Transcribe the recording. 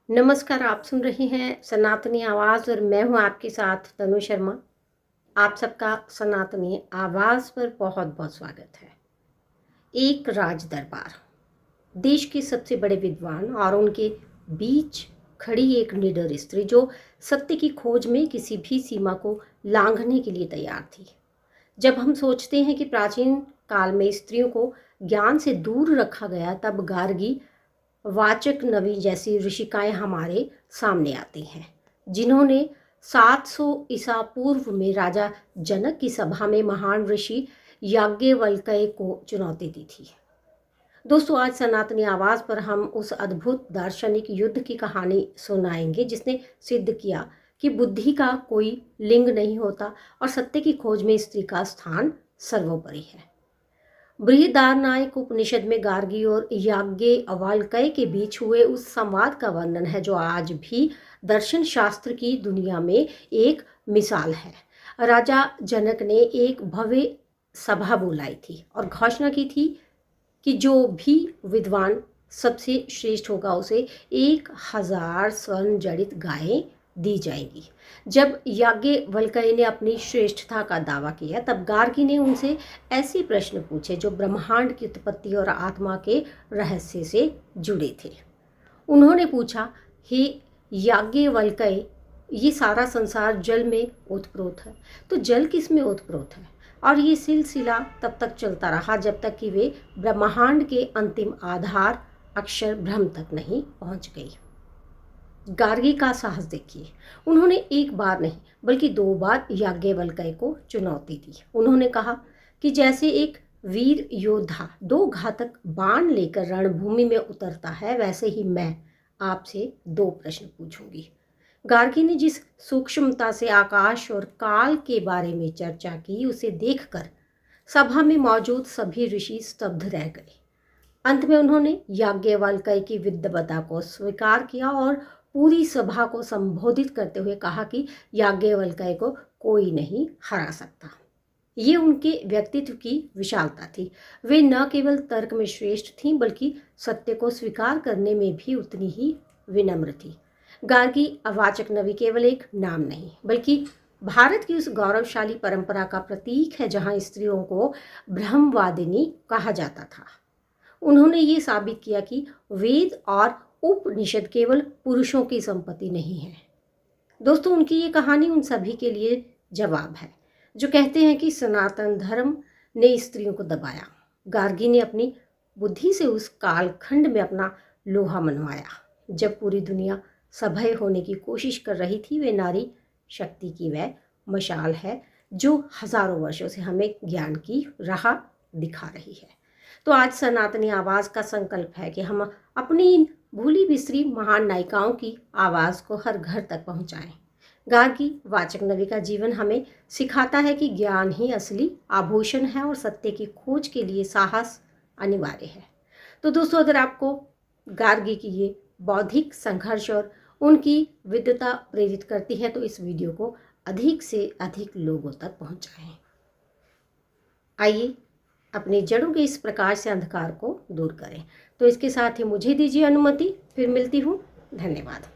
नमस्कार, आप सुन रहे हैं सनातनी आवाज़ और मैं हूं आपके साथ तनु शर्मा। आप सबका सनातनी आवाज़ पर बहुत बहुत स्वागत है। एक राज दरबार, देश के सबसे बड़े विद्वान और उनके बीच खड़ी एक निडर स्त्री जो सत्य की खोज में किसी भी सीमा को लांघने के लिए तैयार थी। जब हम सोचते हैं कि प्राचीन काल में स्त्रियों को ज्ञान से दूर रखा गया, तब गार्गी वाचक नवी जैसी ऋषिकाएं हमारे सामने आती हैं, जिन्होंने 700 ईसा पूर्व में राजा जनक की सभा में महान ऋषि याज्ञवल्क्य को चुनौती दी थी। दोस्तों, आज सनातनी आवाज़ पर हम उस अद्भुत दार्शनिक युद्ध की कहानी सुनाएंगे जिसने सिद्ध किया कि बुद्धि का कोई लिंग नहीं होता और सत्य की खोज में स्त्री का स्थान सर्वोपरि है। बृहदारण्यक उपनिषद में गार्गी और याज्ञवल्क्य के बीच हुए उस संवाद का वर्णन है जो आज भी दर्शन शास्त्र की दुनिया में एक मिसाल है। राजा जनक ने एक भव्य सभा बुलाई थी और घोषणा की थी कि जो भी विद्वान सबसे श्रेष्ठ होगा उसे 1000 स्वर्ण जड़ित गायें दी जाएगी। जब याज्ञवल्क्य ने अपनी श्रेष्ठता का दावा किया, तब गार्गी ने उनसे ऐसे प्रश्न पूछे जो ब्रह्मांड की उत्पत्ति और आत्मा के रहस्य से जुड़े थे। उन्होंने पूछा, हे याज्ञवल्क्य, ये सारा संसार जल में ओतप्रोत है, तो जल किस में ओतप्रोत है? और ये सिलसिला तब तक चलता रहा जब तक कि वे ब्रह्मांड के अंतिम आधार अक्षर ब्रह्म तक नहीं पहुंच गई। गार्गी का साहस देखिए, उन्होंने एक बार नहीं बल्कि 2 बार याज्ञवल्क्य को चुनौती दी। उन्होंने कहा कि जैसे एक वीर योद्धा 2 घातक बाण लेकर रणभूमि में उतरता है, वैसे ही मैं आपसे 2 प्रश्न पूछूंगी। गार्गी ने जिस सूक्ष्मता से आकाश और काल के बारे में चर्चा की, उसे देखकर सभा में मौजूद सभी ऋषि स्तब्ध रह गए। अंत में उन्होंने याज्ञवल्क्य की विद्वता को स्वीकार किया और पूरी सभा को संबोधित करते हुए कहा कि याज्ञवल्क्य को कोई नहीं हरा सकता। ये उनके व्यक्तित्व की विशालता थी। वे न केवल तर्क में श्रेष्ठ थीं बल्कि सत्य को स्वीकार करने में भी उतनी ही विनम्र थी। गार्गी अवाचक नवी केवल एक नाम नहीं बल्कि भारत की उस गौरवशाली परंपरा का प्रतीक है जहां स्त्रियों को ब्रह्मवादिनी कहा जाता था। उन्होंने ये साबित किया कि वेद और उपनिषद केवल पुरुषों की संपत्ति नहीं है। दोस्तों, उनकी ये कहानी उन सभी के लिए जवाब है जो कहते हैं कि सनातन धर्म ने स्त्रियों को दबाया। गार्गी ने अपनी बुद्धि से उस कालखंड में अपना लोहा मनवाया जब पूरी दुनिया सभ्य होने की कोशिश कर रही थी। वे नारी शक्ति की वह मशाल है जो हजारों वर्षों से हमें ज्ञान की राह दिखा रही है। तो आज सनातनी आवाज़ का संकल्प है कि हम अपनी इन भूली बिसरी महान नायिकाओं की आवाज़ को हर घर तक पहुंचाएं। गार्गी वाचक नवी का जीवन हमें सिखाता है कि ज्ञान ही असली आभूषण है और सत्य की खोज के लिए साहस अनिवार्य है। तो दोस्तों, अगर आपको गार्गी की ये बौद्धिक संघर्ष और उनकी विद्वता प्रेरित करती है तो इस वीडियो को अधिक से अधिक लोगों तक पहुंचाएं। आइए अपनी जड़ों के इस प्रकाश से अंधकार को दूर करें। तो इसके साथ ही मुझे दीजिए अनुमति, फिर मिलती हूँ। धन्यवाद।